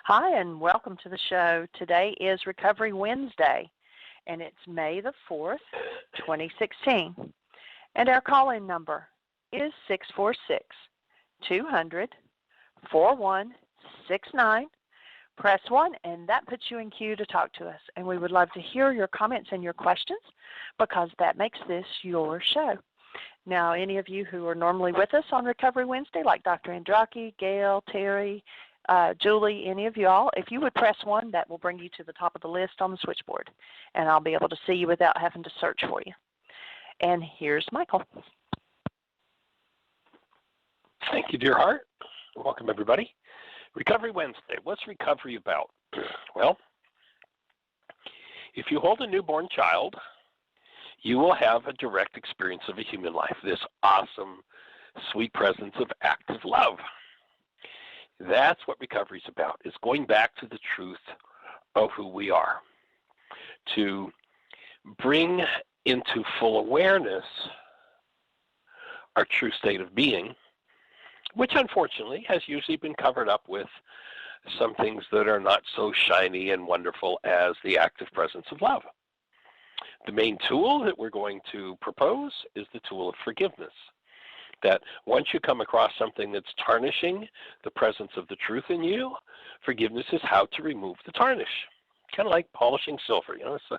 Hi, and welcome to the show. Today is Recovery Wednesday, and it's May the 4th, 2016. And our call-in number is 646-200-4169. Press 1, and that puts you in queue to talk to us. And we would love to hear your comments and your questions because that makes this your show. Now, any of you who are normally with us on Recovery Wednesday, like Dr. Andraki, Gail, Terry, Julie, any of y'all, if you would press 1, that will bring you to the top of the list on the switchboard, and I'll be able to see you without having to search for you. And here's Michael. Thank you, dear heart. Welcome, everybody. Recovery Wednesday. What's recovery about? Well, if you hold a newborn child, you will have a direct experience of a human life, this awesome, sweet presence of active love. That's what recovery is about, is going back to the truth of who we are, to bring into full awareness our true state of being, which unfortunately has usually been covered up with some things that are not so shiny and wonderful as the active presence of love. The main tool that we're going to propose is the tool of forgiveness. That once you come across something that's tarnishing the presence of the truth in you, forgiveness is how to remove the tarnish. Kind of like polishing silver, it's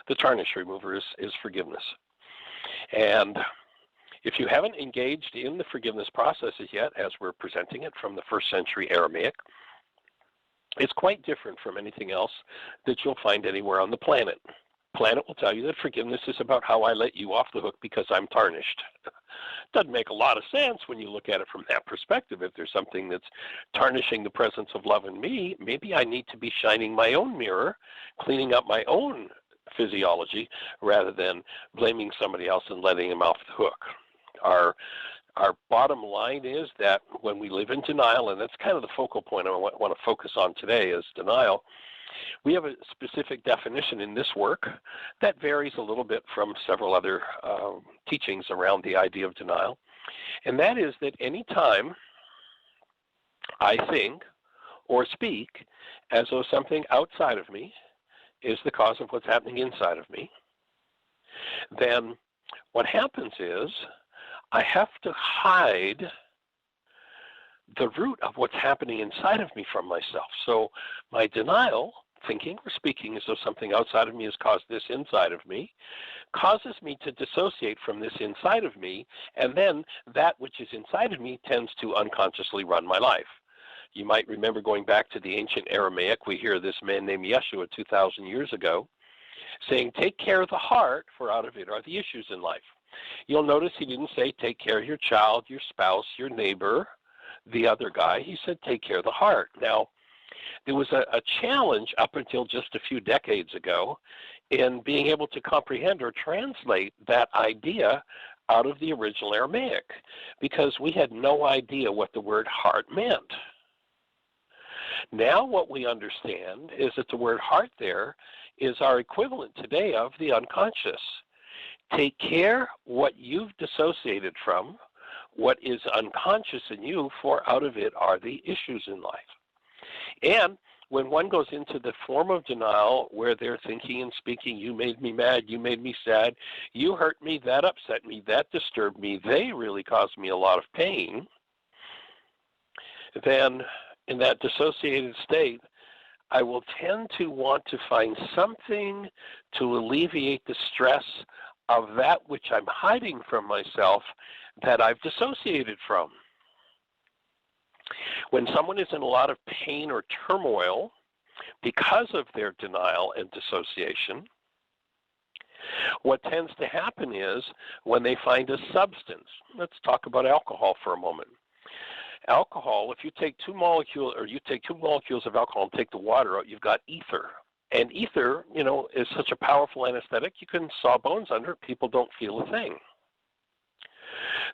the tarnish remover is forgiveness. And if you haven't engaged in the forgiveness processes yet, as we're presenting it from the 1st century Aramaic, it's quite different from anything else that you'll find anywhere on the planet. Planet will tell you that forgiveness is about how I let you off the hook because I'm tarnished. Doesn't make a lot of sense when you look at it from that perspective. If there's something that's tarnishing the presence of love in me, maybe I need to be shining my own mirror, cleaning up my own physiology, rather than blaming somebody else and letting them off the hook. Our bottom line is that when we live in denial, and that's kind of the focal point I want to focus on today is denial, we have a specific definition in this work that varies a little bit from several other teachings around the idea of denial. And that is that any time I think or speak as though something outside of me is the cause of what's happening inside of me, then what happens is I have to hide the root of what's happening inside of me from myself. So my denial, thinking or speaking as though something outside of me has caused this inside of me, causes me to dissociate from this inside of me, and then that which is inside of me tends to unconsciously run my life. You might remember going back to the ancient Aramaic, we hear this man named Yeshua 2,000 years ago saying, take care of the heart, for out of it are the issues in life. You'll notice he didn't say take care of your child, your spouse, your neighbor, the other guy. He said take care of the heart. Now, there was a challenge up until just a few decades ago in being able to comprehend or translate that idea out of the original Aramaic, because we had no idea what the word heart meant. Now what we understand is that the word heart there is our equivalent today of the unconscious. Take care what you've dissociated from, what is unconscious in you, for out of it are the issues in life. And when one goes into the form of denial where they're thinking and speaking, you made me mad, you made me sad, you hurt me, that upset me, that disturbed me, they really caused me a lot of pain, then in that dissociated state, I will tend to want to find something to alleviate the stress of that which I'm hiding from myself that I've dissociated from. When someone is in a lot of pain or turmoil because of their denial and dissociation, what tends to happen is when they find a substance, let's talk about alcohol for a moment. Alcohol, if you take two molecules of alcohol and take the water out, you've got ether. And ether, is such a powerful anesthetic, you can saw bones under it, people don't feel a thing.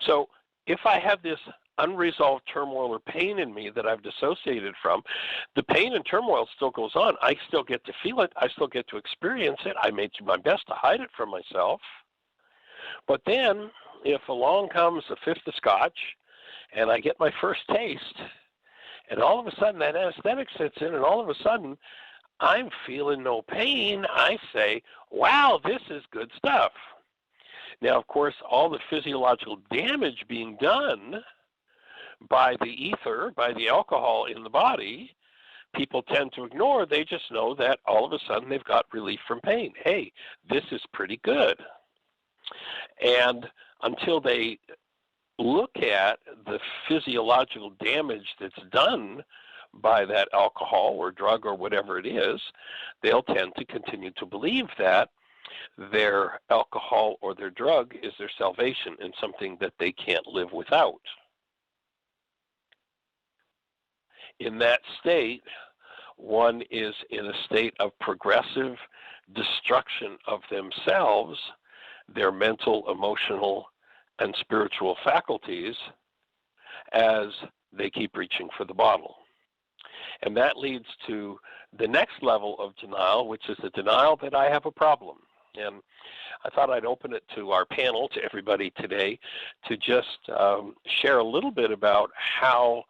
So if I have this unresolved turmoil or pain in me that I've dissociated from, the pain and turmoil still goes on. I still get to feel it. I still get to experience it. I may do my best to hide it from myself. But then if along comes a fifth of scotch and I get my first taste And all of a sudden that anesthetic sets in, and all of a sudden I'm feeling no pain. I say, wow, this is good stuff. Now, of course, all the physiological damage being done by the ether, by the alcohol in the body, people tend to ignore. They just know that all of a sudden they've got relief from pain. Hey, this is pretty good. And until they look at the physiological damage that's done by that alcohol or drug or whatever it is, they'll tend to continue to believe that their alcohol or their drug is their salvation and something that they can't live without. In that state, one is in a state of progressive destruction of themselves, their mental, emotional, and spiritual faculties, as they keep reaching for the bottle. And that leads to the next level of denial, which is the denial that I have a problem. And I thought I'd open it to our panel, to everybody today, to just share a little bit about how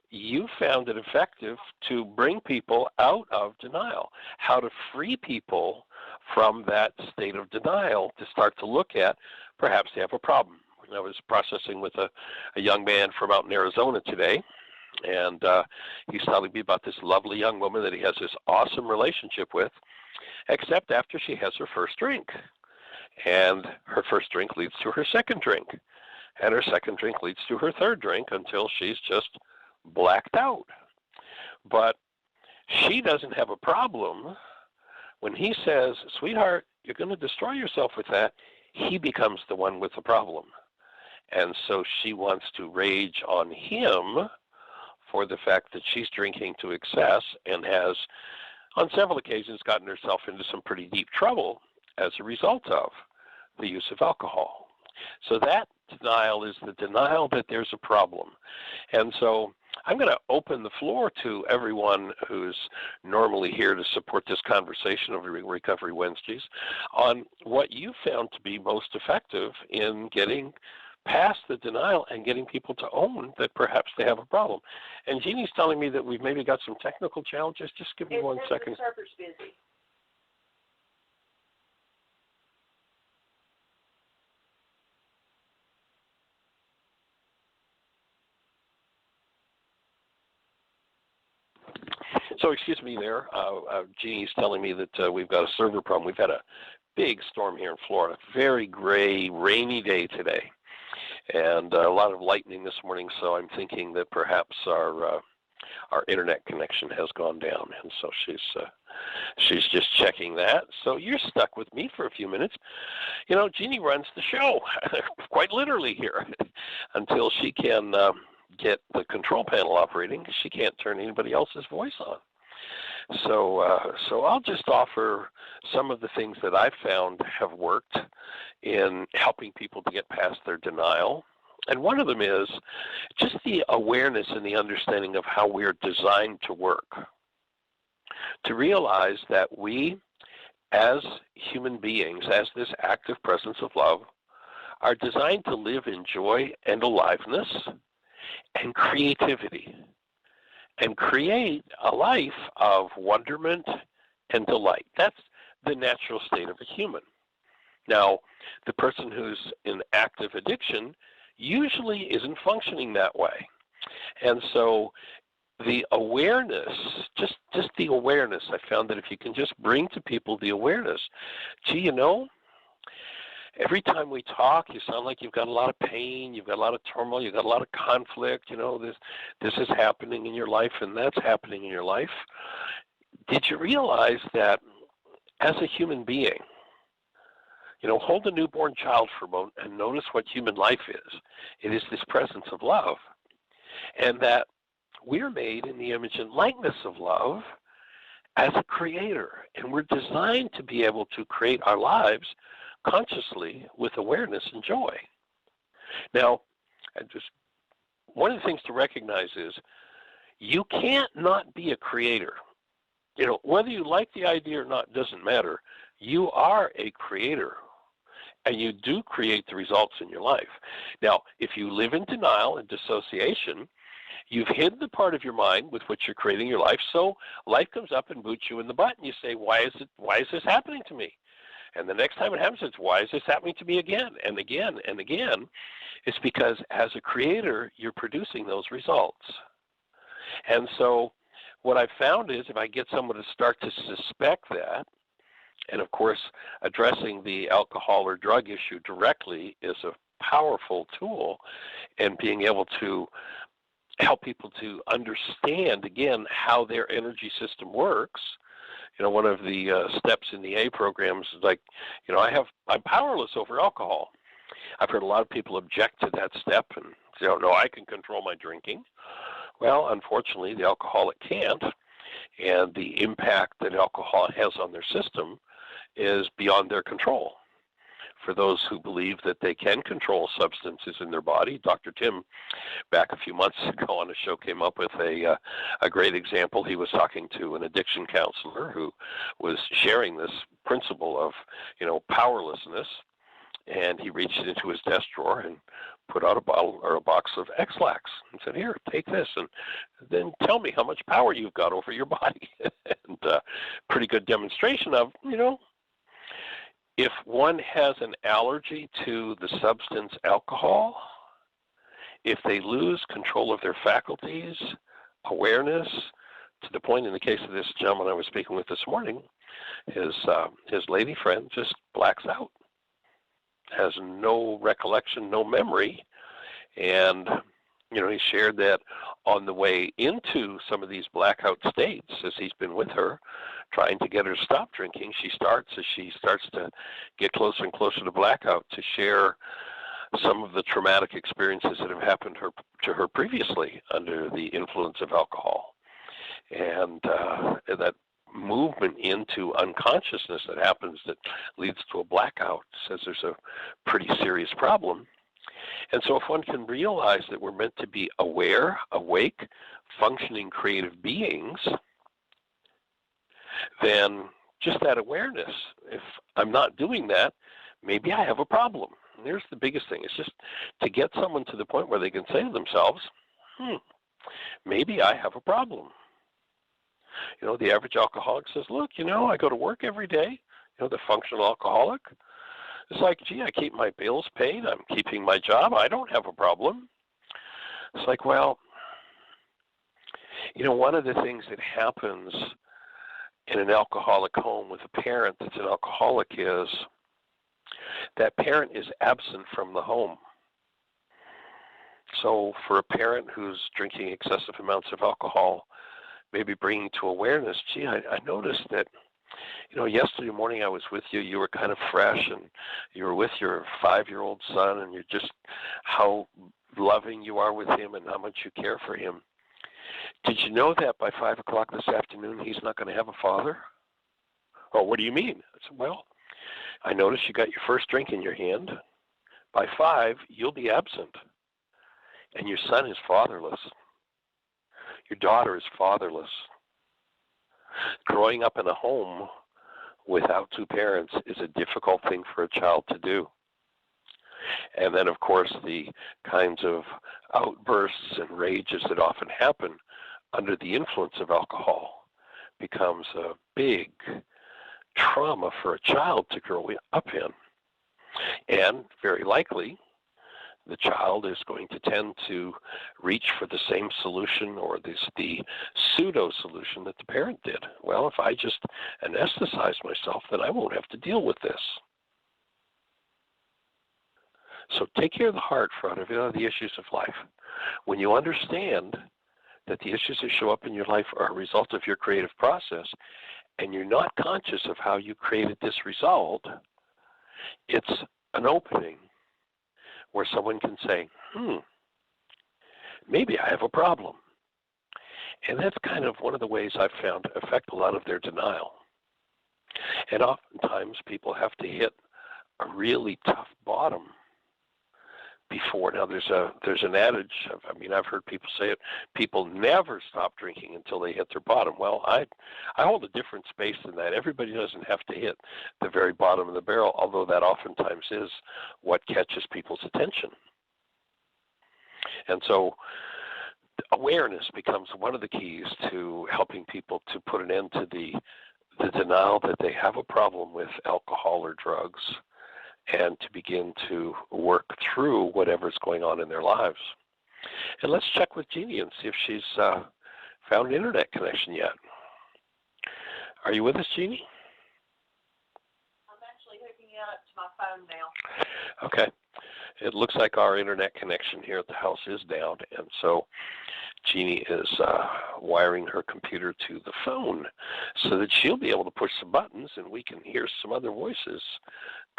you found it effective to bring people out of denial, how to free people from that state of denial to start to look at perhaps they have a problem. I was processing with a young man from out in Arizona today, and he's telling me about this lovely young woman that he has this awesome relationship with, except after she has her first drink. And her first drink leads to her second drink, and her second drink leads to her third drink until she's just blacked out. But she doesn't have a problem when he says, sweetheart, you're going to destroy yourself with that. He becomes the one with the problem. And so she wants to rage on him for the fact that she's drinking to excess and has, on several occasions, gotten herself into some pretty deep trouble as a result of the use of alcohol. So that denial is the denial that there's a problem. And so I'm going to open the floor to everyone who's normally here to support this conversation over Recovery Wednesdays on what you found to be most effective in getting past the denial and getting people to own that perhaps they have a problem. And Jeannie's telling me that we've maybe got some technical challenges. Just give me 1 second. The server's busy. So excuse me there. Jeannie's telling me that we've got a server problem. We've had a big storm here in Florida. Very gray, rainy day today. And a lot of lightning this morning, so I'm thinking that perhaps our internet connection has gone down, and so she's just checking that. So you're stuck with me for a few minutes. You know, Jeannie runs the show, quite literally here, until she can get the control panel operating. She can't turn anybody else's voice on. So I'll just offer some of the things that I've found have worked in helping people to get past their denial. And one of them is just the awareness and the understanding of how we're designed to work. To realize that we, as human beings, as this active presence of love, are designed to live in joy and aliveness and creativity, and create a life of wonderment and delight. That's the natural state of a human. Now, the person who's in active addiction usually isn't functioning that way. And so the awareness, just the awareness, I found that if you can just bring to people the awareness, gee, you know, every time we talk, you sound like you've got a lot of pain, you've got a lot of turmoil, you've got a lot of conflict, you know, this is happening in your life and that's happening in your life. Did you realize that as a human being, you know, hold a newborn child for a moment and notice what human life is. It is this presence of love. And that we're made in the image and likeness of love as a creator. And we're designed to be able to create our lives consciously with awareness and joy. Now, one of the things to recognize is you can't not be a creator. You know, whether you like the idea or not doesn't matter. You are a creator, and you do create the results in your life. Now, if you live in denial and dissociation, You've hidden the part of your mind with which you're creating your life, so life comes up and boots you in the butt, and you say, why is this happening to me? And the next time it happens, it's, why is this happening to me again and again and again? It's because as a creator, you're producing those results. And so what I've found is if I get someone to start to suspect that, and of course addressing the alcohol or drug issue directly is a powerful tool, and being able to help people to understand, again, how their energy system works. You know, one of the steps in the A programs is like, you know, I'm powerless over alcohol. I've heard a lot of people object to that step and say, oh, no, I can control my drinking. Well, unfortunately, the alcoholic can't, and the impact that alcohol has on their system is beyond their control. For those who believe that they can control substances in their body, Dr. Tim, back a few months ago on a show, came up with a great example. He was talking to an addiction counselor who was sharing this principle of, you know, powerlessness, and he reached into his desk drawer and put out a bottle or a box of X-Lax and said, here, take this, and then tell me how much power you've got over your body. And pretty good demonstration of, you know, if one has an allergy to the substance alcohol, if they lose control of their faculties, awareness, to the point in the case of this gentleman I was speaking with this morning, his lady friend just blacks out, has no recollection, no memory, and you know, he shared that on the way into some of these blackout states, as he's been with her, trying to get her to stop drinking, as she starts to get closer and closer to blackout, to share some of the traumatic experiences that have happened to her previously under the influence of alcohol. And that movement into unconsciousness that happens that leads to a blackout says there's a pretty serious problem. And so if one can realize that we're meant to be aware, awake, functioning creative beings, then just that awareness, if I'm not doing that, maybe I have a problem. And there's the biggest thing. It's just to get someone to the point where they can say to themselves, maybe I have a problem. You know, the average alcoholic says, look, you know, I go to work every day, you know, the functional alcoholic. It's like, gee, I keep my bills paid. I'm keeping my job. I don't have a problem. It's like, well, you know, one of the things that happens in an alcoholic home with a parent that's an alcoholic is that parent is absent from the home. So for a parent who's drinking excessive amounts of alcohol, maybe bringing to awareness, gee, I noticed that, you know, yesterday morning I was with you, you were kind of fresh, and you were with your 5-year-old son, and you're just how loving you are with him and how much you care for him. Did you know that by 5 o'clock this afternoon he's not going to have a father? Oh, what do you mean? I said, well, I noticed you got your first drink in your hand. By 5, you'll be absent, and your son is fatherless. Your daughter is fatherless. Growing up in a home without two parents is a difficult thing for a child to do. And then, of course, the kinds of outbursts and rages that often happen under the influence of alcohol becomes a big trauma for a child to grow up in. And very likely, the child is going to tend to reach for the same solution or the pseudo-solution that the parent did. Well, if I just anesthetize myself, then I won't have to deal with this. So take care of the heart for out of the issues of life. When you understand that the issues that show up in your life are a result of your creative process, and you're not conscious of how you created this result, it's an opening where someone can say, maybe I have a problem. And that's kind of one of the ways I've found affect a lot of their denial. And oftentimes people have to hit a really tough bottom before. Now there's an adage, I've heard people say it, people never stop drinking until they hit their bottom. Well, I hold a different space than that. Everybody doesn't have to hit the very bottom of the barrel, although that oftentimes is what catches people's attention. And so awareness becomes one of the keys to helping people to put an end to the denial that they have a problem with alcohol or drugs, and to begin to work through whatever's going on in their lives. And let's check with Jeanie and see if she's found an internet connection yet. Are you with us, Jeanie? I'm actually hooking it up to my phone now. Okay. It looks like our internet connection here at the house is down, and so Jeanie is wiring her computer to the phone so that she'll be able to push some buttons and we can hear some other voices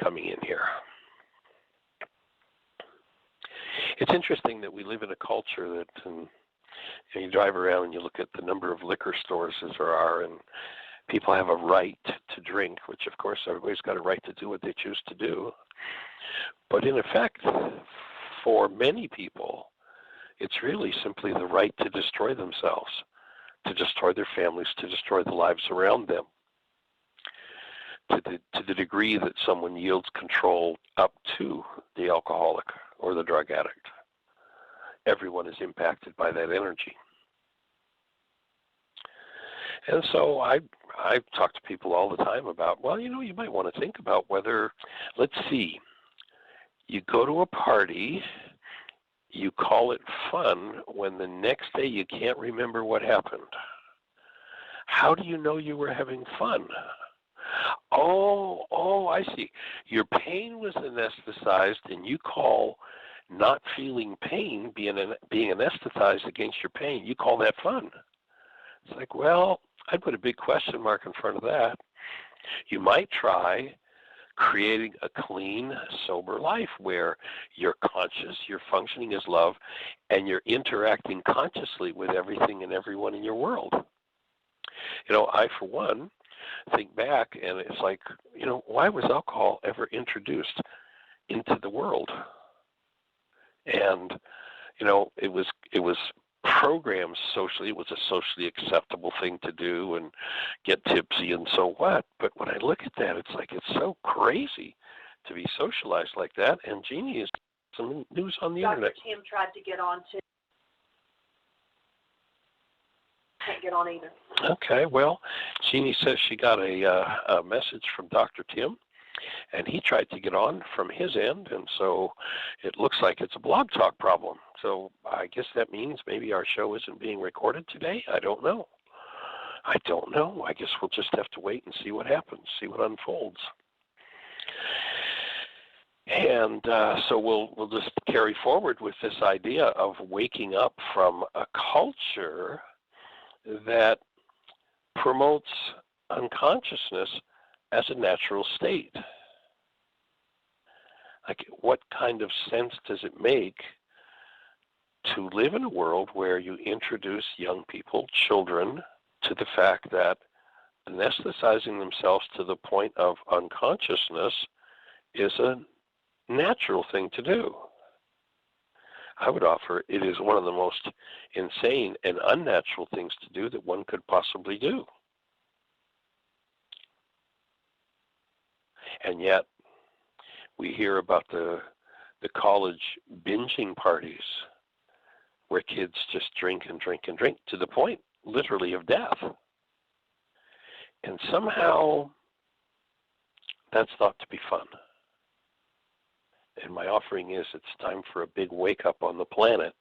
coming in here. It's interesting that we live in a culture that you drive around and you look at the number of liquor stores as there are, and people have a right to drink, which of course everybody's got a right to do what they choose to do. But in effect, for many people, it's really simply the right to destroy themselves, to destroy their families, to destroy the lives around them. To the degree that someone yields control up to the alcoholic or the drug addict, everyone is impacted by that energy. And so I talk to people all the time about, well, you might want to think about whether, let's see, you go to a party, you call it fun, when the next day you can't remember what happened. How do you know you were having fun? Oh, I see. Your pain was anesthetized, and you call not feeling pain being anesthetized against your pain. You call that fun. It's like, well, I'd put a big question mark in front of that. You might try creating a clean, sober life where you're conscious, you're functioning as love, and you're interacting consciously with everything and everyone in your world. I, for one, think back, and it's like, why was alcohol ever introduced into the world? And, it was programmed socially. It was a socially acceptable thing to do and get tipsy and so what. But when I look at that, it's like it's so crazy to be socialized like that. And Jeanie is some news on the internet. Dr. Tim tried to get on too. Can't get on either. Okay, well, Jeanie says she got a message from Dr. Tim, and he tried to get on from his end, and so it looks like it's a blog talk problem. So I guess that means maybe our show isn't being recorded today. I don't know. I guess we'll just have to wait and see what happens, see what unfolds. And so we'll just carry forward with this idea of waking up from a culture that promotes unconsciousness as a natural state. Like, what kind of sense does it make to live in a world where you introduce young people, children, to the fact that anesthetizing themselves to the point of unconsciousness is a natural thing to do? I would offer it is one of the most insane and unnatural things to do that one could possibly do. And yet, we hear about the college binging parties where kids just drink and drink and drink to the point, literally, of death. And somehow, that's thought to be fun. And my offering is it's time for a big wake-up on the planet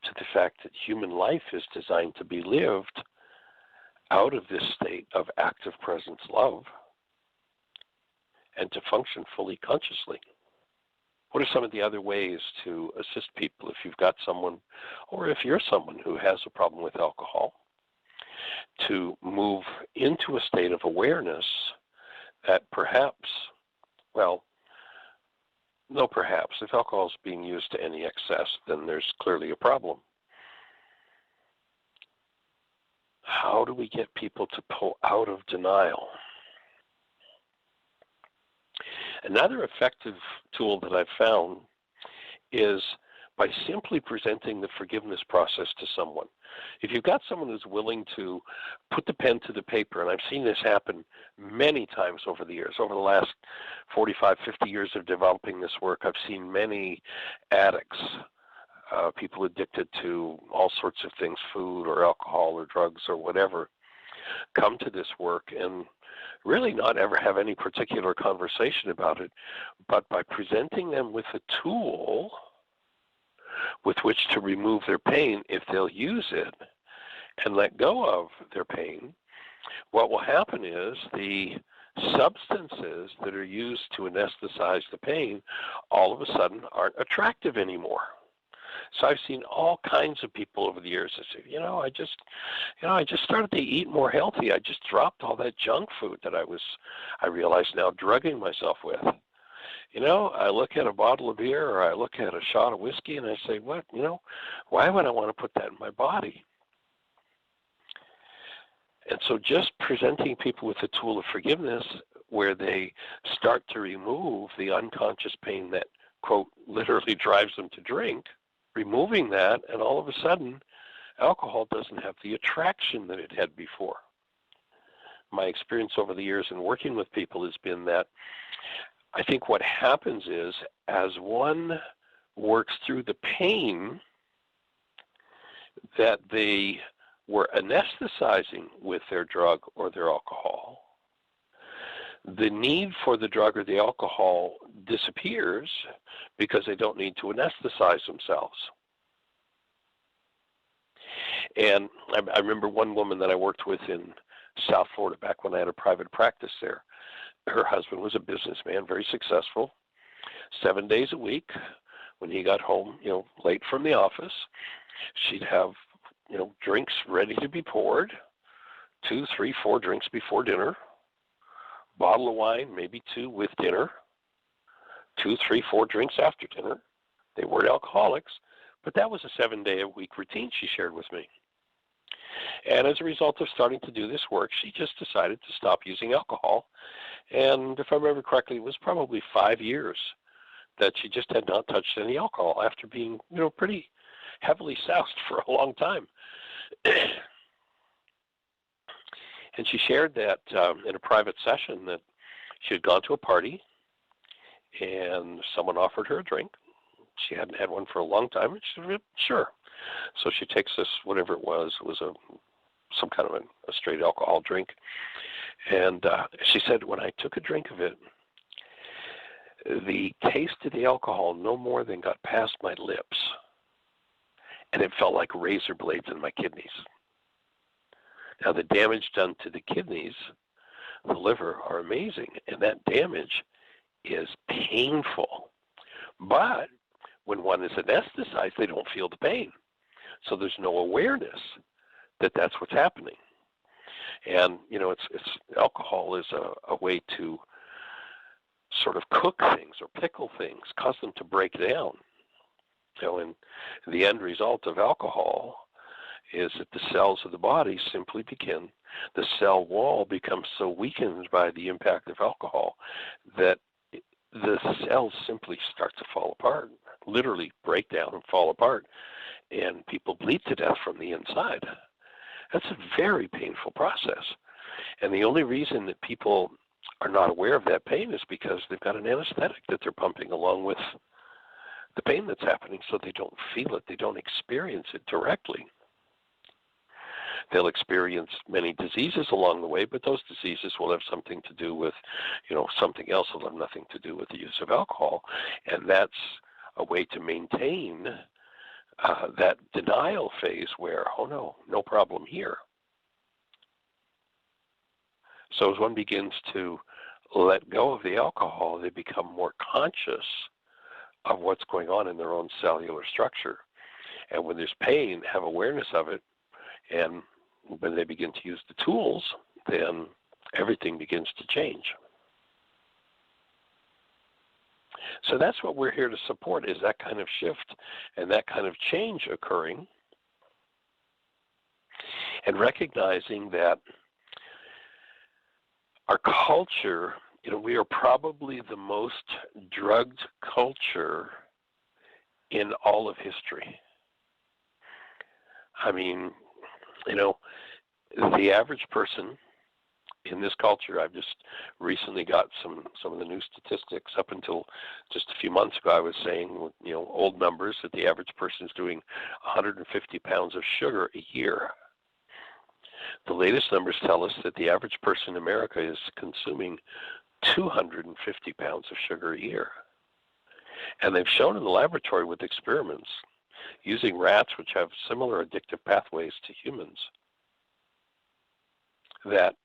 to the fact that human life is designed to be lived out of this state of active presence love and to function fully consciously. What are some of the other ways to assist people if you've got someone, or if you're someone who has a problem with alcohol, to move into a state of awareness that perhaps, well, no perhaps, if alcohol is being used to any excess, then there's clearly a problem. How do we get people to pull out of denial? Another effective tool that I've found is by simply presenting the forgiveness process to someone. If you've got someone who's willing to put the pen to the paper, and I've seen this happen many times over the years, over the last 45, 50 years of developing this work, I've seen many addicts people addicted to all sorts of things, food or alcohol or drugs or whatever, come to this work and really not ever have any particular conversation about it, but by presenting them with a tool with which to remove their pain, if they'll use it and let go of their pain, what will happen is the substances that are used to anesthetize the pain all of a sudden aren't attractive anymore. So I've seen all kinds of people over the years that say, I just started to eat more healthy. I just dropped all that junk food that I realize now, drugging myself with. I look at a bottle of beer or I look at a shot of whiskey and I say, why would I want to put that in my body? And so just presenting people with a tool of forgiveness where they start to remove the unconscious pain that, quote, literally drives them to drink, removing that, and all of a sudden, alcohol doesn't have the attraction that it had before. My experience over the years in working with people has been that I think what happens is as one works through the pain that they were anesthetizing with their drug or their alcohol, the need for the drug or the alcohol disappears because they don't need to anesthetize themselves. And I remember one woman that I worked with in South Florida back when I had a private practice there. Her husband was a businessman, very successful, 7 days a week. When he got home, late from the office, she'd have, drinks ready to be poured, 2, 3, 4 drinks before dinner, bottle of wine, maybe 2 with dinner, 2, 3, 4 drinks after dinner. They weren't alcoholics, but that was a 7-day-a-week routine she shared with me. And as a result of starting to do this work, she just decided to stop using alcohol. And if I remember correctly, it was probably 5 years that she just had not touched any alcohol after being, pretty heavily soused for a long time. And she shared that in a private session that she had gone to a party and someone offered her a drink. She hadn't had one for a long time. And she said, sure. So she takes this, whatever it was some kind of a straight alcohol drink. And she said, when I took a drink of it, the taste of the alcohol no more than got past my lips. And it felt like razor blades in my kidneys. Now, the damage done to the kidneys, the liver, are amazing. And that damage is painful. But when one is anesthetized, they don't feel the pain. So there's no awareness that that's what's happening. And, it's alcohol is a way to sort of cook things or pickle things, cause them to break down. And the end result of alcohol is that the cells of the body simply the cell wall becomes so weakened by the impact of alcohol that the cells simply start to fall apart, literally break down and fall apart, and people bleed to death from the inside. That's a very painful process. And the only reason that people are not aware of that pain is because they've got an anesthetic that they're pumping along with the pain that's happening, so they don't feel it, they don't experience it directly. They'll experience many diseases along the way, but those diseases will have something to do with, something else will have nothing to do with the use of alcohol. And that's a way to maintain that denial phase where, oh no problem here. So as one begins to let go of the alcohol, they become more conscious of what's going on in their own cellular structure. And when there's pain, have awareness of it. And when they begin to use the tools, then everything begins to change. So that's what we're here to support, is that kind of shift and that kind of change occurring. And recognizing that our culture, we are probably the most drugged culture in all of history. I mean, the average person in this culture, I've just recently got some of the new statistics. Up until just a few months ago, I was saying, old numbers, that the average person is doing 150 pounds of sugar a year. The latest numbers tell us that the average person in America is consuming 250 pounds of sugar a year. And they've shown in the laboratory with experiments using rats, which have similar addictive pathways to humans, that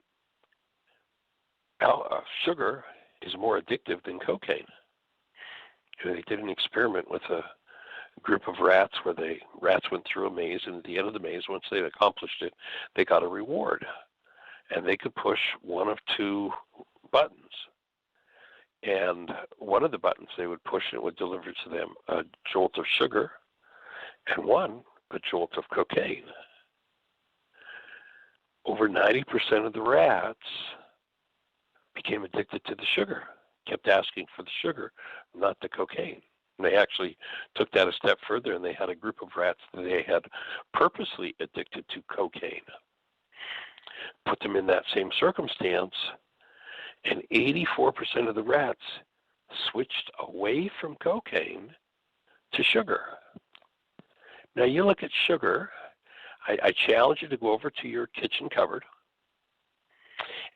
sugar is more addictive than cocaine. They did an experiment with a group of rats where rats went through a maze, and at the end of the maze, once they accomplished it, they got a reward. And they could push one of two buttons. And one of the buttons they would push, and it would deliver to them a jolt of sugar, and one, a jolt of cocaine. Over 90% of the rats became addicted to the sugar, kept asking for the sugar, not the cocaine. And they actually took that a step further, and they had a group of rats that they had purposely addicted to cocaine. Put them in that same circumstance, and 84% of the rats switched away from cocaine to sugar. Now you look at sugar, I challenge you to go over to your kitchen cupboard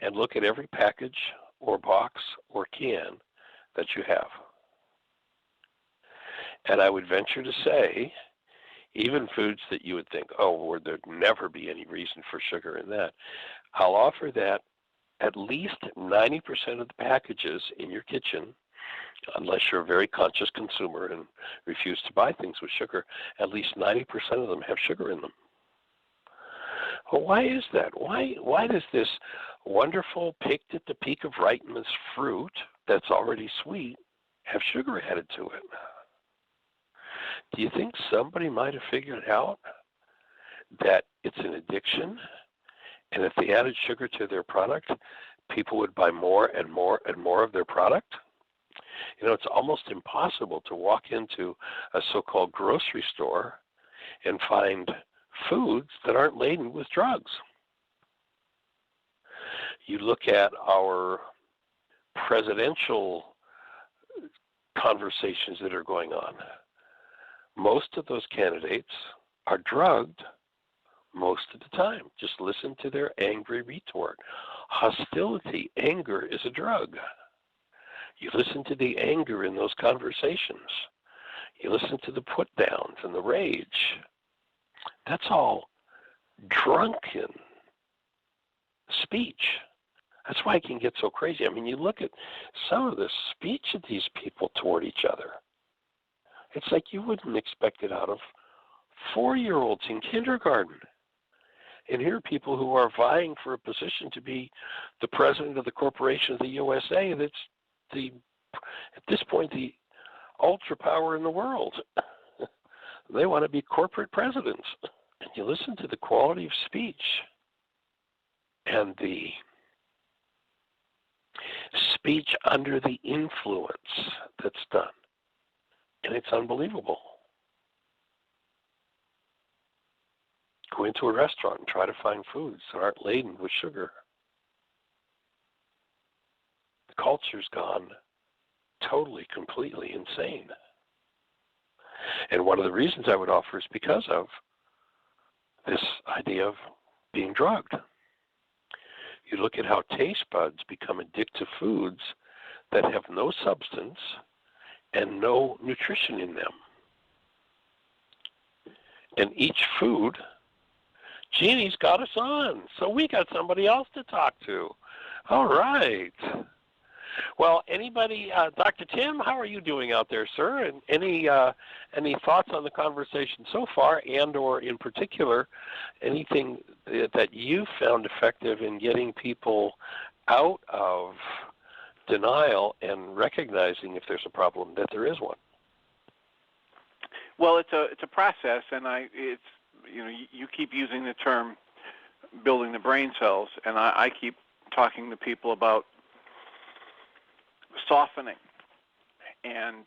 and look at every package or box or can that you have. And I would venture to say, even foods that you would think, there'd never be any reason for sugar in that, I'll offer that at least 90% of the packages in your kitchen, unless you're a very conscious consumer and refuse to buy things with sugar, at least 90% of them have sugar in them. Well, why is that? Why does this wonderful picked at the peak of ripeness fruit that's already sweet have sugar added to it? Do you think somebody might have figured out that it's an addiction, and if they added sugar to their product, people would buy more and more and more of their product? It's almost impossible to walk into a so-called grocery store and find foods that aren't laden with drugs. You look at our presidential conversations that are going on. Most of those candidates are drugged most of the time. Just listen to their angry retort. Hostility, anger is a drug. You listen to the anger in those conversations. You listen to the put downs and the rage. That's all drunken speech. That's why it can get so crazy. I mean, you look at some of the speech of these people toward each other. It's like you wouldn't expect it out of 4-year-olds in kindergarten. And here are people who are vying for a position to be the president of the corporation of the USA. That's at this point, the ultra power in the world. They want to be corporate presidents. And you listen to the quality of speech and the speech under the influence that's done. And it's unbelievable. Go into a restaurant and try to find foods that aren't laden with sugar. The culture's gone totally, completely insane. And one of the reasons I would offer is because of this idea of being drugged. You look at how taste buds become addictive foods that have no substance and no nutrition in them. And each food, Jeannie's got us on, so we got somebody else to talk to. All right. Well, anybody, Dr. Tim, how are you doing out there, sir? And any thoughts on the conversation so far, and or in particular, anything that you found effective in getting people out of denial and recognizing, if there's a problem, that there is one? Well, it's a process, and you keep using the term building the brain cells, and I keep talking to people about softening. And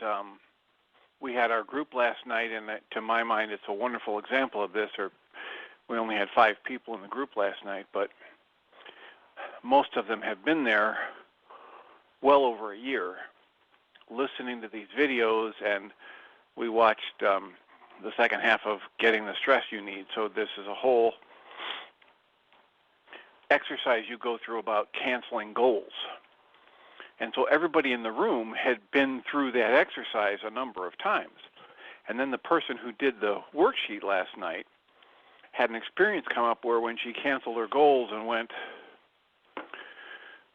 we had our group last night, and to my mind, it's a wonderful example of this. Or we only had 5 people in the group last night, but most of them have been there well over a year, listening to these videos, and we watched the second half of Getting the Stress You Need. So this is a whole exercise you go through about canceling goals. And so everybody in the room had been through that exercise a number of times. And then the person who did the worksheet last night had an experience come up where when she canceled her goals and went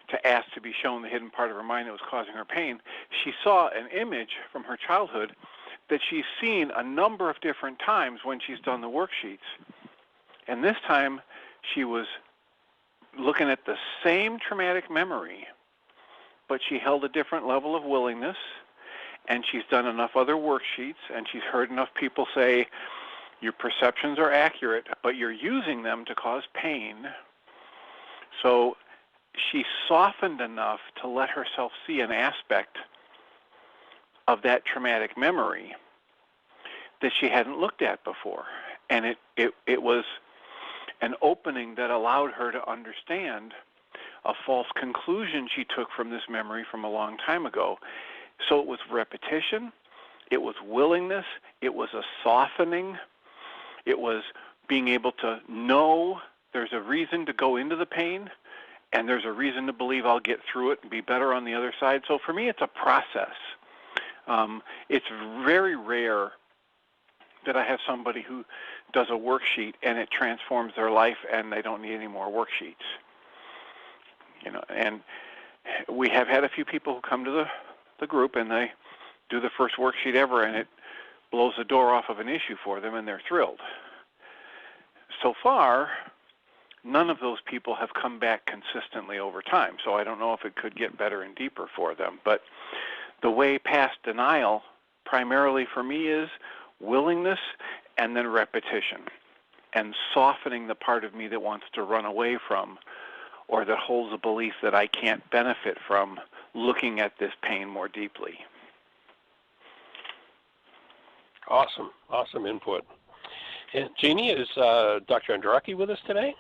to ask to be shown the hidden part of her mind that was causing her pain, she saw an image from her childhood that she's seen a number of different times when she's done the worksheets. And this time she was looking at the same traumatic memory, but she held a different level of willingness, and she's done enough other worksheets, and she's heard enough people say, your perceptions are accurate, but you're using them to cause pain. So she softened enough to let herself see an aspect of that traumatic memory that she hadn't looked at before. And it was an opening that allowed her to understand a false conclusion she took from this memory from a long time ago. So it was repetition, it was willingness, it was a softening, it was being able to know there's a reason to go into the pain, and there's a reason to believe I'll get through it and be better on the other side. So for me, it's a process. It's very rare that I have somebody who does a worksheet and it transforms their life and they don't need any more worksheets. You know, and we have had a few people who come to the group and they do the first worksheet ever and it blows the door off of an issue for them and they're thrilled. So far, none of those people have come back consistently over time, so I don't know if it could get better and deeper for them. But the way past denial, primarily for me, is willingness and then repetition, and softening the part of me that wants to run away from or that holds a belief that I can't benefit from looking at this pain more deeply. Awesome input. And Jeanie, is Dr. Andraki with us today?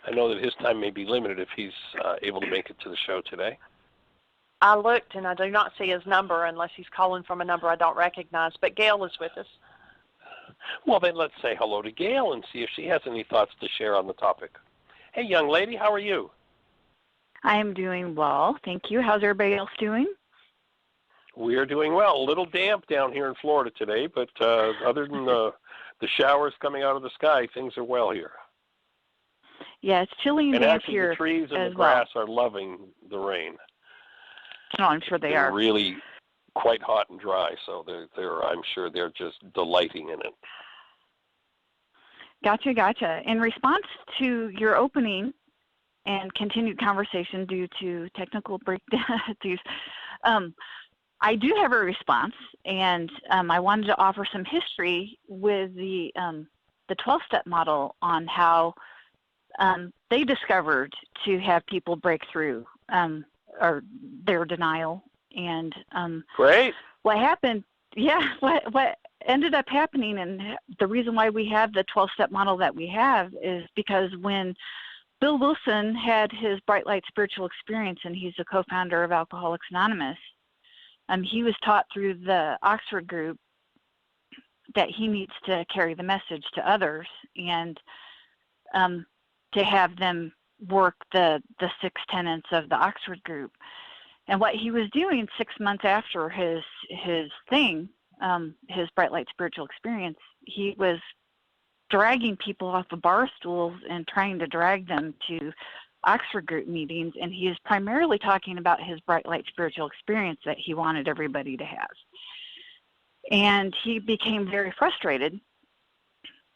I know that his time may be limited if he's able to make it to the show today. I looked, and I do not see his number unless he's calling from a number I don't recognize, but Gail is with us. Well, then let's say hello to Gail and see if she has any thoughts to share on the topic. Hey, young lady, how are you? I am doing well, thank you. How's everybody else doing? We are doing well. A little damp down here in Florida today, but other than the showers coming out of the sky, things are well here. Yeah, it's chilly and damp here. And actually the trees and the grass are loving the rain. Oh, I'm sure they are. They're really quite hot and dry, so I'm sure they're just delighting in it. Gotcha. In response to your opening and continued conversation due to technical breakdowns, I do have a response, and I wanted to offer some history with the 12-step model on how they discovered to have people break through or their denial. And great. What happened? Yeah, what ended up happening, and the reason why we have the 12-step model that we have is because when Bill Wilson had his Bright Light Spiritual Experience, and he's the co-founder of Alcoholics Anonymous, he was taught through the Oxford group that he needs to carry the message to others and to have them work the 6 tenets of the Oxford group. And what he was doing 6 months after his thing, his Bright Light Spiritual Experience, he was dragging people off of bar stools and trying to drag them to Oxford group meetings, and he is primarily talking about his Bright Light Spiritual Experience that he wanted everybody to have. And he became very frustrated,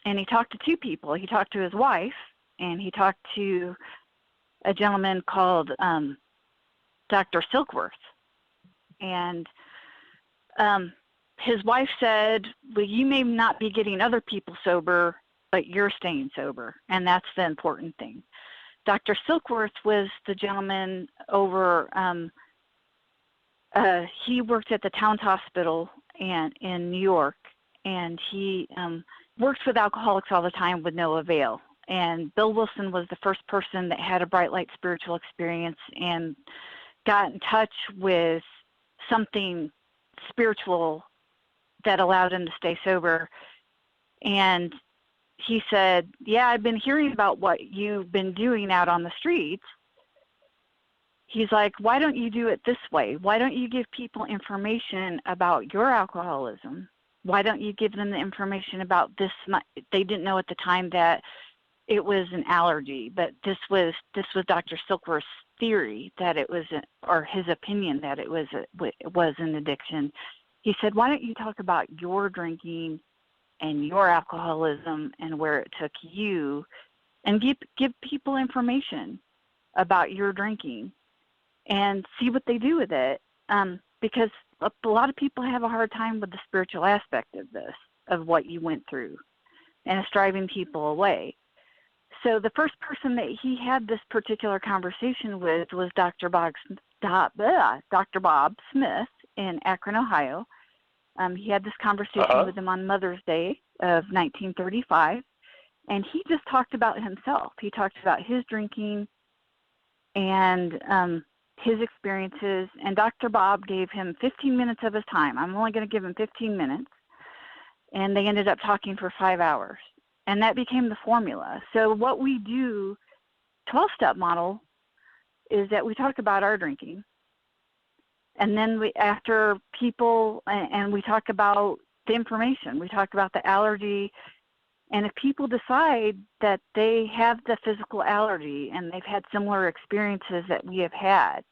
and he talked to 2 people. He talked to his wife, and he talked to a gentleman called Dr. Silkworth. And his wife said, well, you may not be getting other people sober, but you're staying sober, and that's the important thing. Dr. Silkworth was the gentleman over, he worked at the Towns Hospital in New York, and he worked with alcoholics all the time with no avail. And Bill Wilson was the first person that had a bright light spiritual experience and got in touch with something spiritual that allowed him to stay sober. And he said, yeah, I've been hearing about what you've been doing out on the streets. He's like, why don't you do it this way? Why don't you give people information about your alcoholism? Why don't you give them the information about this? They didn't know at the time that it was an allergy, but this was Dr. Silkworth's theory that it was, or his opinion that it was an addiction. He said, why don't you talk about your drinking and your alcoholism and where it took you, and give people information about your drinking and see what they do with it, because a lot of people have a hard time with the spiritual aspect of this, of what you went through, and it's driving people away. So the first person that he had this particular conversation with was Dr. Bob Smith in Akron, Ohio. He had this conversation with him on Mother's Day of 1935, and he just talked about himself. He talked about his drinking and his experiences, and Dr. Bob gave him 15 minutes of his time. I'm only going to give him 15 minutes, and they ended up talking for 5 hours, and that became the formula. So what we do, 12-step model, is that we talk about our drinking, and then we talk about the information. We talk about the allergy, and if people decide that they have the physical allergy and they've had similar experiences that we have had,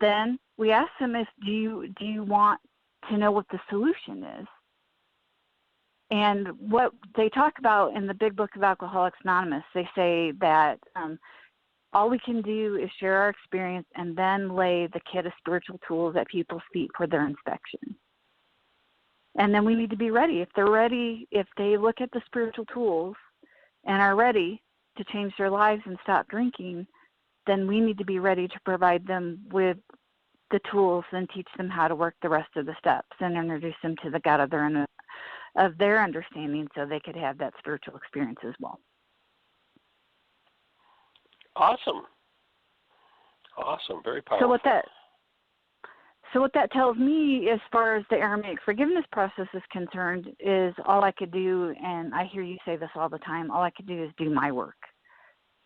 then we ask them, do you want to know what the solution is? And what they talk about in the Big Book of Alcoholics Anonymous, they say that all we can do is share our experience and then lay the kit of spiritual tools at people's feet for their inspection. And then we need to be ready. If they're ready, if they look at the spiritual tools and are ready to change their lives and stop drinking, then we need to be ready to provide them with the tools and teach them how to work the rest of the steps and introduce them to the God of their understanding so they could have that spiritual experience as well. Awesome. Very powerful. So what that tells me as far as the Aramaic forgiveness process is concerned is all I could do, and I hear you say this all the time, all I could do is do my work.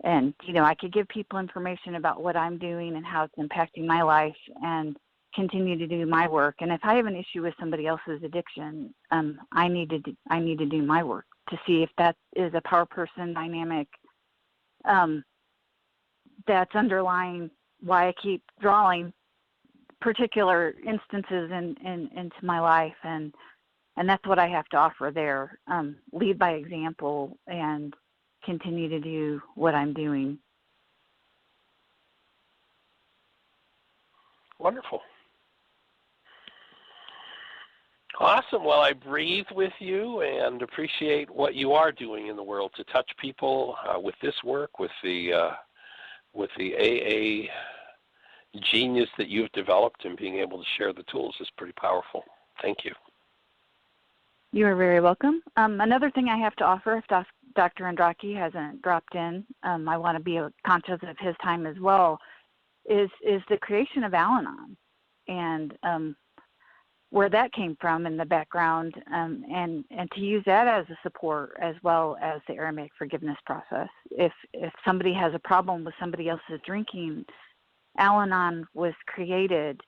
And, I could give people information about what I'm doing and how it's impacting my life and continue to do my work. And if I have an issue with somebody else's addiction, I need to do my work to see if that is a power person dynamic that's underlying why I keep drawing particular instances into my life, and that's what I have to offer there. Lead by example and continue to do what I'm doing. Wonderful. Awesome. Well, I breathe with you and appreciate what you are doing in the world to touch people with this work, with the AA genius that you've developed, and being able to share the tools is pretty powerful. Thank you. You are very welcome. Another thing I have to offer, if Dr. Andraki hasn't dropped in, I want to be conscious of his time as well, is the creation of Al-Anon and where that came from in the background, and to use that as a support as well as the Aramaic forgiveness process. If somebody has a problem with somebody else's drinking, Al-Anon was created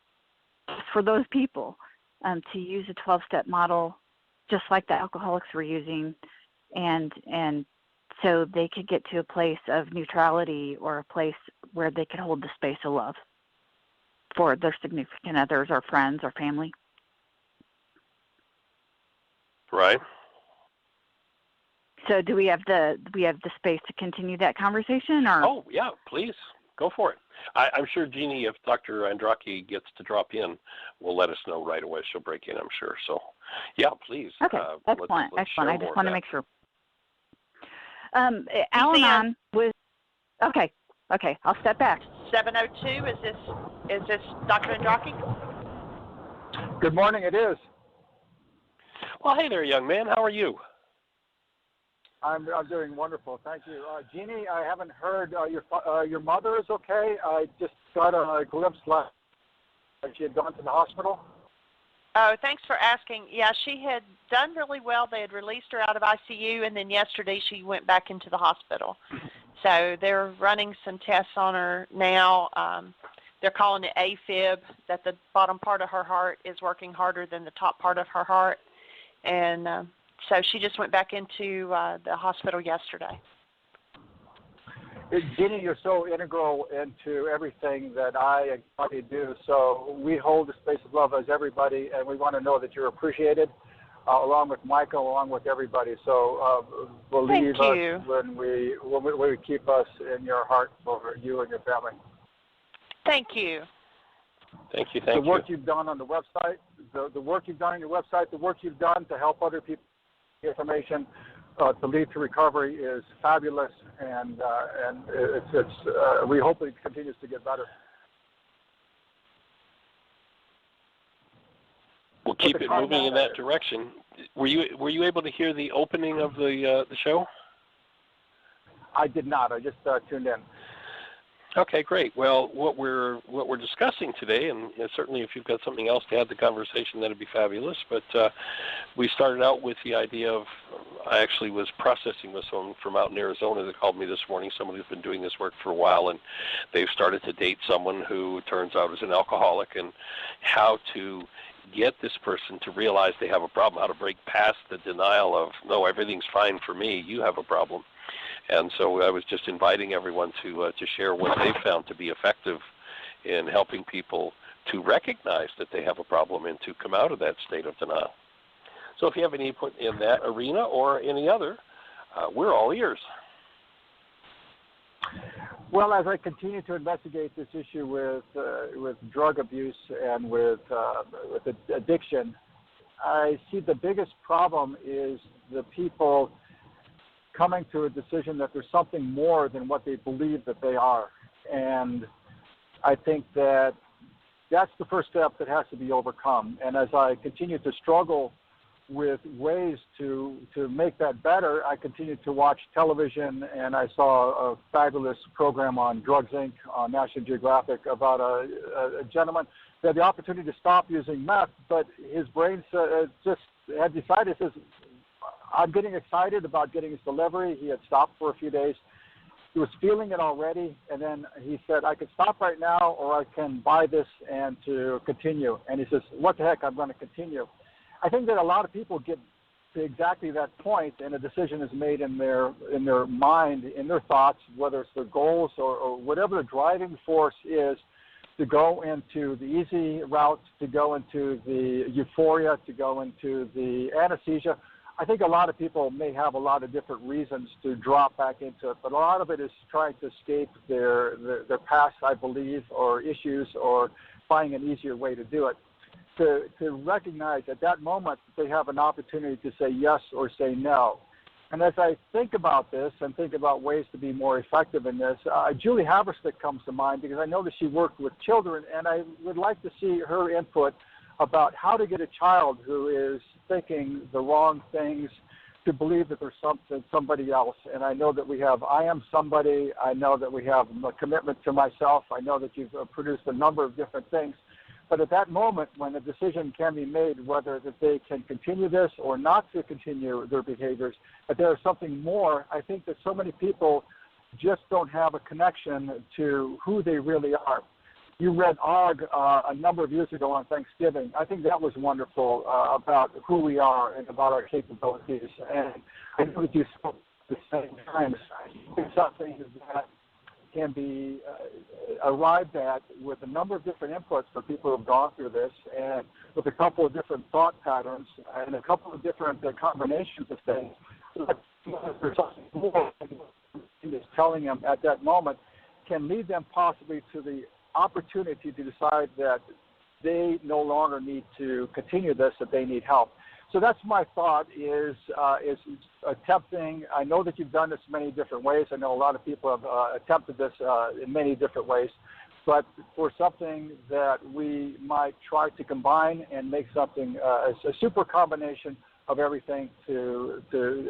for those people to use a 12-step model just like the alcoholics were using, and so they could get to a place of neutrality or a place where they could hold the space of love for their significant others or friends or family. Right. So do we have the space to continue that conversation? Or? Oh, yeah, please. Go for it. I'm sure Jeanie, if Dr. Andraki gets to drop in, will let us know right away. She'll break in, I'm sure. So, yeah, please. Okay, excellent. Let's I just want to make sure. Al-Anon was okay. I'll step back. 702. Is this Dr. Andraki? Good morning. It is. Well, hey there, young man. How are you? I'm doing wonderful. Thank you. Jeanie, I haven't heard your mother is okay. I just got a glimpse last that she had gone to the hospital. Oh, thanks for asking. Yeah, she had done really well. They had released her out of ICU, and then yesterday she went back into the hospital. So they're running some tests on her now. They're calling it AFib, that the bottom part of her heart is working harder than the top part of her heart. And so she just went back into the hospital yesterday. Jeanie, you're so integral into everything that I do. So we hold the space of love as everybody, and we want to know that you're appreciated, along with Michael, along with everybody. So believe us when we keep us in your heart for you and your family. Thank you. Thank you. The work you've done on the website, the work you've done on your website, the work you've done to help other people get information to lead to recovery is fabulous, and we hope it continues to get better. We'll keep it moving in that direction. Were you able to hear the opening of the show? I did not. I just tuned in. Okay, great. Well, what we're discussing today, and certainly if you've got something else to add to the conversation, that'd be fabulous. But we started out with the idea of, I actually was processing with someone from out in Arizona that called me this morning, someone who's been doing this work for a while, and they've started to date someone who turns out is an alcoholic, and how to get this person to realize they have a problem, how to break past the denial of, no, everything's fine for me, you have a problem. And so I was just inviting everyone to share what they found to be effective in helping people to recognize that they have a problem and to come out of that state of denial. So if you have any input in that arena or any other, we're all ears. Well, as I continue to investigate this issue with drug abuse and with addiction, I see the biggest problem is the people coming to a decision that there's something more than what they believe that they are. And I think that that's the first step that has to be overcome. And as I continue to struggle with ways to make that better, I continue to watch television, and I saw a fabulous program on Drugs Inc. on National Geographic about a gentleman who had the opportunity to stop using meth, but his brain just had decided, says, I'm getting excited about getting his delivery. He had stopped for a few days. He was feeling it already, and then he said, I could stop right now, or I can buy this and to continue. And he says, what the heck, I'm going to continue. I think that a lot of people get to exactly that point, and a decision is made in their mind, in their thoughts, whether it's their goals or whatever the driving force is, to go into the easy route, to go into the euphoria, to go into the anesthesia. I think a lot of people may have a lot of different reasons to drop back into it, but a lot of it is trying to escape their past, I believe, or issues, or finding an easier way to do it. To recognize at that moment that they have an opportunity to say yes or say no. And as I think about this and think about ways to be more effective in this, Julie Haverstick comes to mind, because I know that she worked with children, and I would like to see her input about how to get a child who is thinking the wrong things to believe that there's somebody else. And I know that we have I Am Somebody. I know that we have a commitment to myself. I know that you've produced a number of different things. But at that moment, when a decision can be made whether that they can continue this or not to continue their behaviors, but there's something more, I think that so many people just don't have a connection to who they really are. You read Og a number of years ago on Thanksgiving. I think that was wonderful about who we are and about our capabilities. And I know that you spoke at the same time. I think something that can be arrived at with a number of different inputs for people who have gone through this, and with a couple of different thought patterns and a couple of different combinations of things. There's something more is telling them at that moment can lead them possibly to the opportunity to decide that they no longer need to continue this, that they need help. So that's my thought, is attempting. I know that you've done this many different ways. I know a lot of people have attempted this in many different ways. But for something that we might try to combine and make something, a super combination of everything to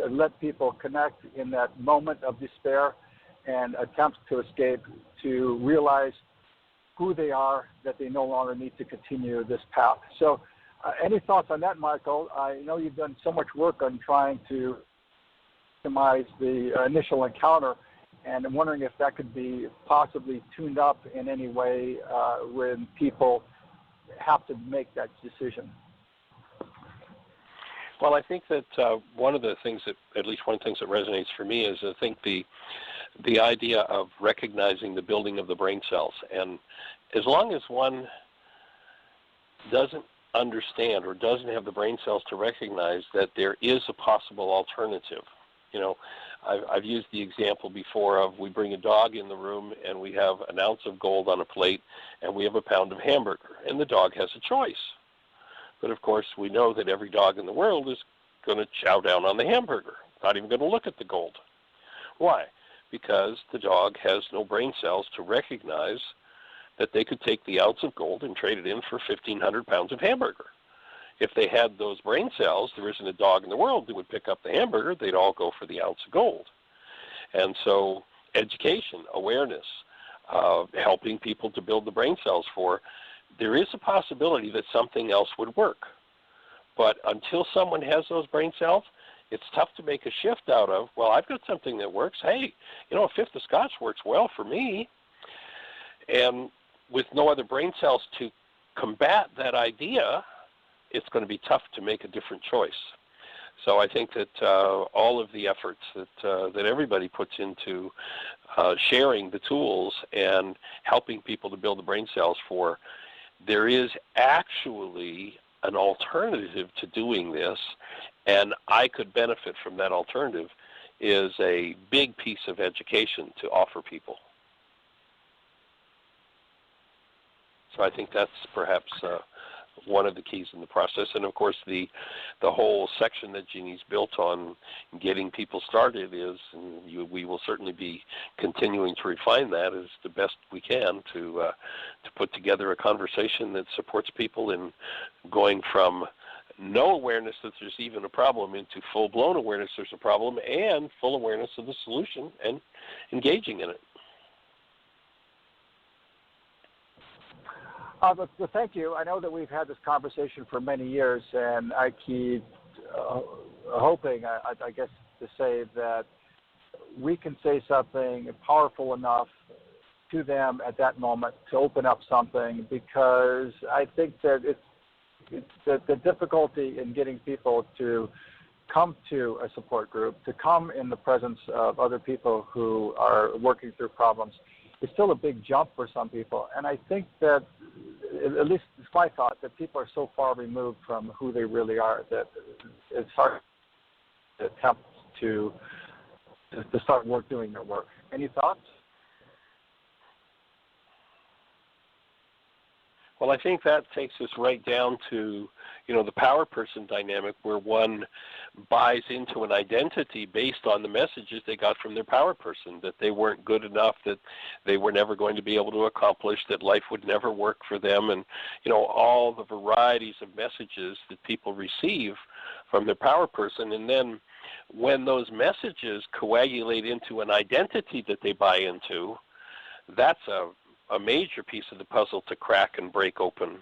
let people connect in that moment of despair and attempt to escape, to realize who they are, that they no longer need to continue this path. So any thoughts on that, Michael? I know you've done so much work on trying to optimize the initial encounter, and I'm wondering if that could be possibly tuned up in any way when people have to make that decision. Well, I think that one of the things that resonates for me is I think the idea of recognizing the building of the brain cells. And as long as one doesn't understand or doesn't have the brain cells to recognize that there is a possible alternative. I've used the example before of we bring a dog in the room and we have an ounce of gold on a plate and we have a pound of hamburger, and the dog has a choice. But of course, we know that every dog in the world is going to chow down on the hamburger, not even going to look at the gold. Why? Because the dog has no brain cells to recognize that they could take the ounce of gold and trade it in for 1,500 pounds of hamburger. If they had those brain cells, there isn't a dog in the world that would pick up the hamburger. They'd all go for the ounce of gold. And so education, awareness, helping people to build the brain cells for, there is a possibility that something else would work. But until someone has those brain cells, it's tough to make a shift out of, well, I've got something that works. Hey, a fifth of scotch works well for me. And with no other brain cells to combat that idea, it's going to be tough to make a different choice. So I think that all of the efforts that everybody puts into sharing the tools and helping people to build the brain cells for, there is actually an alternative to doing this, and I could benefit from that alternative, is a big piece of education to offer people. So I think that's perhaps one of the keys in the process. And of course, the whole section that Jeanie's built on getting people started is, and we will certainly be continuing to refine that as the best we can to put together a conversation that supports people in going from no awareness that there's even a problem into full-blown awareness there's a problem and full awareness of the solution and engaging in it. But thank you. I know that we've had this conversation for many years, and I keep hoping, I guess, to say that we can say something powerful enough to them at that moment to open up something, because I think that it's the difficulty in getting people to come to a support group, to come in the presence of other people who are working through problems, is still a big jump for some people. And I think that, at least it's my thought, that people are so far removed from who they really are that it's hard to attempt to start doing their work. Any thoughts? Well, I think that takes us right down to, the power person dynamic, where one buys into an identity based on the messages they got from their power person, that they weren't good enough, that they were never going to be able to accomplish, that life would never work for them, and, all the varieties of messages that people receive from their power person. And then when those messages coagulate into an identity that they buy into, that's a major piece of the puzzle to crack and break open,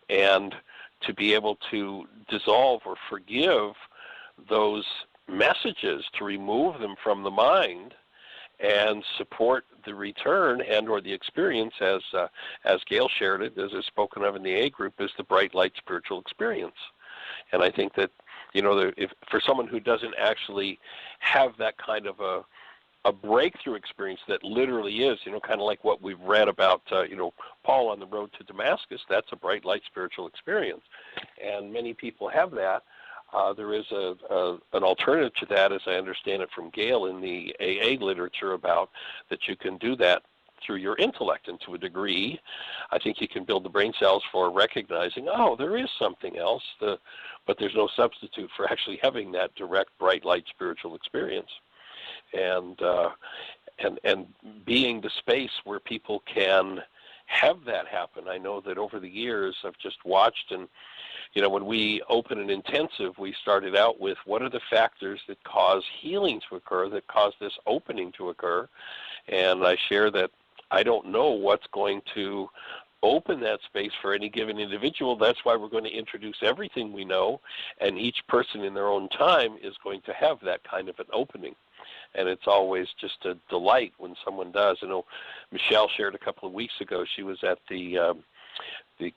and to be able to dissolve or forgive those messages, to remove them from the mind and support the return and or the experience, as Gail shared it, as is spoken of in the A group, is the bright light spiritual experience. And I think that, if for someone who doesn't actually have that kind of a breakthrough experience that literally is, kind of like what we've read about, Paul on the road to Damascus, that's a bright light spiritual experience. And many people have that. There is an alternative to that, as I understand it from Gail in the AA literature, about that you can do that through your intellect, and to a degree, I think you can build the brain cells for recognizing, there is something else, but there's no substitute for actually having that direct bright light spiritual experience. And being the space where people can have that happen. I know that over the years I've just watched, and when we open an intensive, we started out with what are the factors that cause healing to occur, that cause this opening to occur, and I share that I don't know what's going to open that space for any given individual. That's why we're going to introduce everything we know, and each person in their own time is going to have that kind of an opening. And it's always just a delight when someone does. I know Michelle shared a couple of weeks ago, she was at the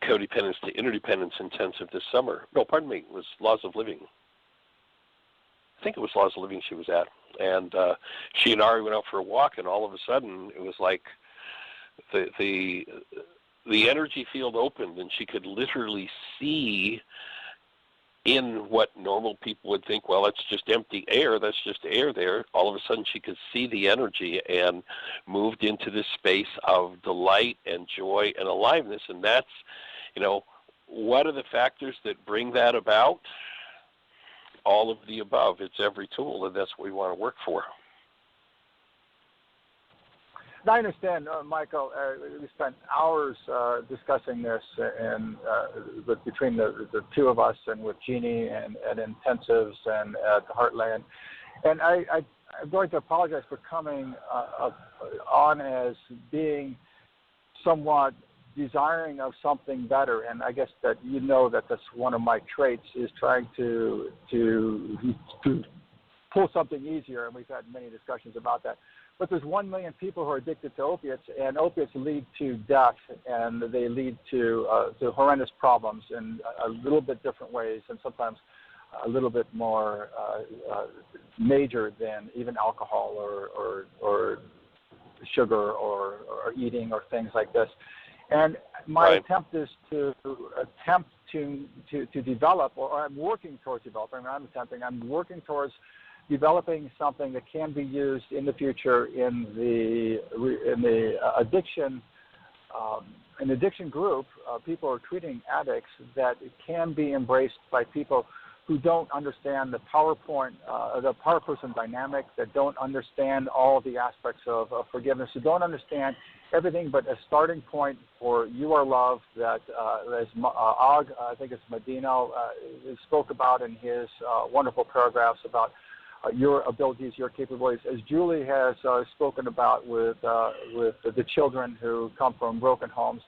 Codependence to Interdependence Intensive this summer. No, pardon me, it was Laws of Living. I think it was Laws of Living she was at. And she and Ari went out for a walk, and all of a sudden it was like the energy field opened, and she could literally see in what normal people would think, well, it's just empty air, that's just air there. All of a sudden she could see the energy and moved into this space of delight and joy and aliveness. And that's, what are the factors that bring that about? All of the above. It's every tool, and that's what we want to work for. I understand, Michael. We spent hours discussing this, and between the two of us, and with Jeanie, and intensives, and at the Heartland. And I'm going to apologize for coming on as being somewhat desiring of something better, and I guess that that's one of my traits, is trying to pull something easier, and we've had many discussions about that. But there's 1 million people who are addicted to opiates, and opiates lead to death, and they lead to horrendous problems in a little bit different ways, and sometimes a little bit more major than even alcohol or sugar or eating or things like this. And my attempt is to develop, or I'm working towards developing. I'm working towards developing something that can be used in the future in the addiction group. People are treating addicts, that it can be embraced by people who don't understand the power person dynamic, that don't understand all the aspects of forgiveness, who don't understand everything but a starting point for you are loved, that as Og, I think it's Medino, spoke about in his wonderful paragraphs about your abilities, your capabilities, as Julie has spoken about with the children who come from broken homes.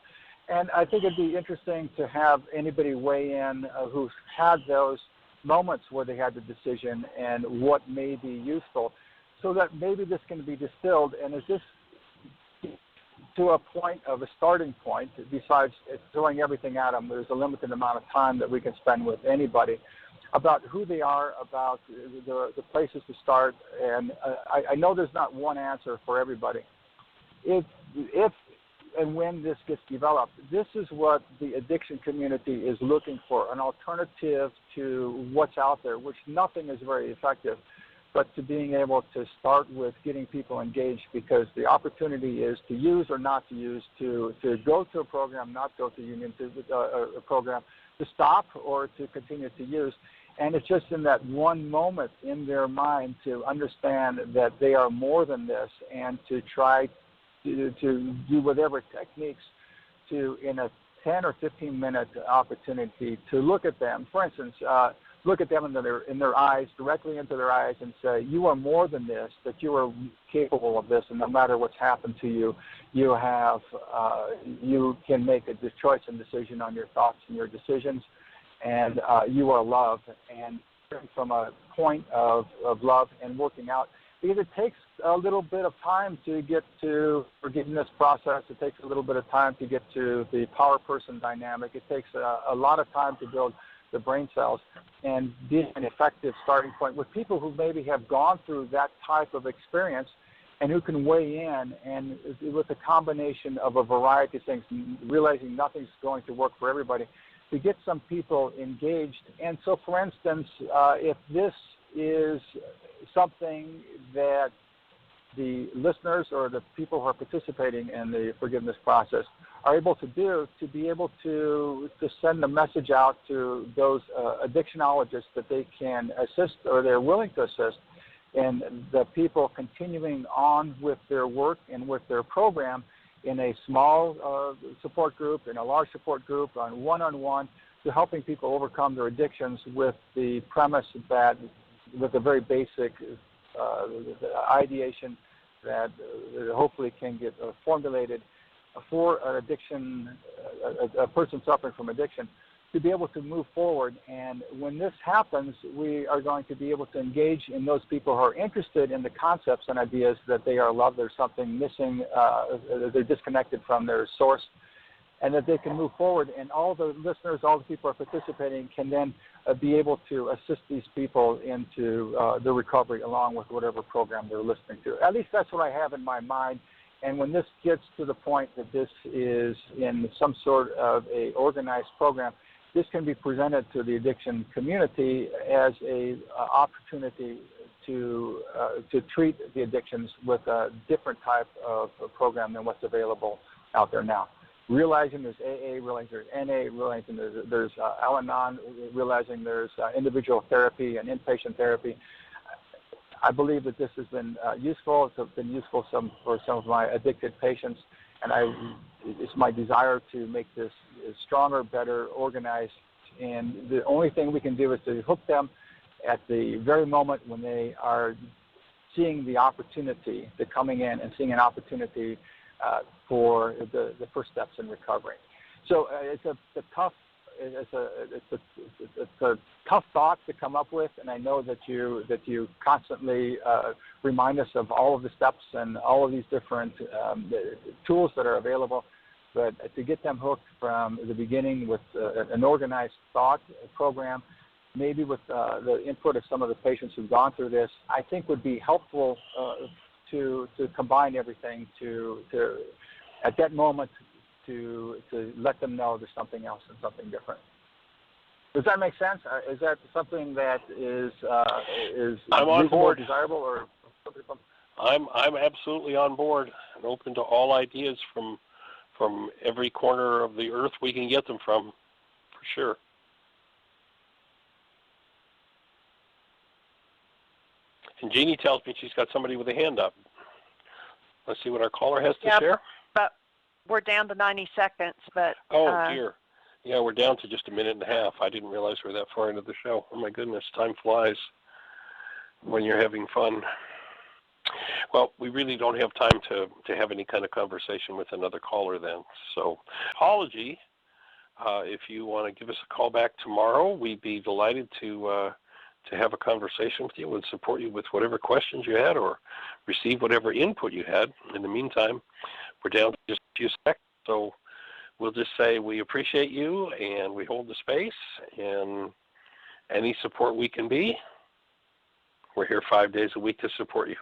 And I think it'd be interesting to have anybody weigh in who's had those moments where they had the decision and what may be useful, so that maybe this can be distilled. And is this to a point of a starting point, besides throwing everything at them, there's a limited amount of time that we can spend with anybody, about who they are, about the places to start. And I know there's not one answer for everybody. If and when this gets developed, this is what the addiction community is looking for, an alternative to what's out there, which nothing is very effective, but to being able to start with getting people engaged, because the opportunity is to use or not to use, to go to a program, not go to union, to a program, to stop or to continue to use. And it's just in that one moment in their mind to understand that they are more than this, and to try to do whatever techniques to, in a 10 or 15-minute opportunity, to look at them. For instance, look at them in their eyes, directly into their eyes, and say, you are more than this, that you are capable of this, and no matter what's happened to you, you can make a choice and decision on your thoughts and your decisions, and you are loved. And from a point of love and working out, because it takes a little bit of time to get to forgiveness process. It takes a little bit of time to get to the power person dynamic. It takes a lot of time to build the brain cells, and being an effective starting point with people who maybe have gone through that type of experience, and who can weigh in, and with a combination of a variety of things, realizing nothing's going to work for everybody, to get some people engaged. And so, for instance, if this is something that the listeners or the people who are participating in the forgiveness process are able to do, to be able to send a message out to those addictionologists that they can assist, or they're willing to assist, and the people continuing on with their work and with their program, in a small support group, in a large support group, on one-on-one, to helping people overcome their addictions with the premise that, with a very basic ideation that hopefully can get formulated for an addiction, a person suffering from addiction, to be able to move forward. And when this happens, we are going to be able to engage in those people who are interested in the concepts and ideas that they are loved, there's something missing, they're disconnected from their source, and that they can move forward. And all the listeners, all the people who are participating can then be able to assist these people into the recovery along with whatever program they're listening to. At least that's what I have in my mind. And when this gets to the point that this is in some sort of a organized program, this can be presented to the addiction community as a opportunity to treat the addictions with a different type of program than what's available out there now. Realizing there's AA, realizing there's NA, realizing there's Al-Anon, realizing there's individual therapy and inpatient therapy. I believe that this has been useful. It's been useful for some of my addicted patients, and it's my desire to make this stronger, better, organized. And the only thing we can do is to hook them at the very moment when they are seeing the opportunity, they're coming in and seeing an opportunity for the first steps in recovery. So it's a tough thought to come up with, and I know that you constantly remind us of all of the steps and all of these different tools that are available. But to get them hooked from the beginning with an organized thought program, maybe with the input of some of the patients who've gone through this, I think would be helpful to combine everything to at that moment to let them know there's something else and something different. Does that make sense? Is that something that is I'm on board. Desirable, or something? I'm absolutely on board and open to all ideas from every corner of the earth we can get them from, for sure. And Jeanie tells me she's got somebody with a hand up. Let's see what our caller has to share. But we're down to 90 seconds. But dear. Yeah, we're down to just a minute and a half. I didn't realize we're that far into the show. Oh, my goodness, time flies when you're having fun. Well, we really don't have time to have any kind of conversation with another caller then. So, apology. If you want to give us a call back tomorrow, we'd be delighted to have a conversation with you and support you with whatever questions you had or receive whatever input you had. In the meantime, we're down to just a few seconds. So we'll just say we appreciate you and we hold the space, and any support we can be, we're here 5 days a week to support you.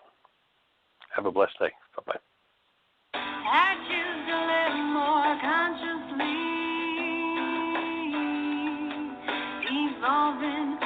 Have a blessed day. Bye-bye. I choose to live more consciously, evolving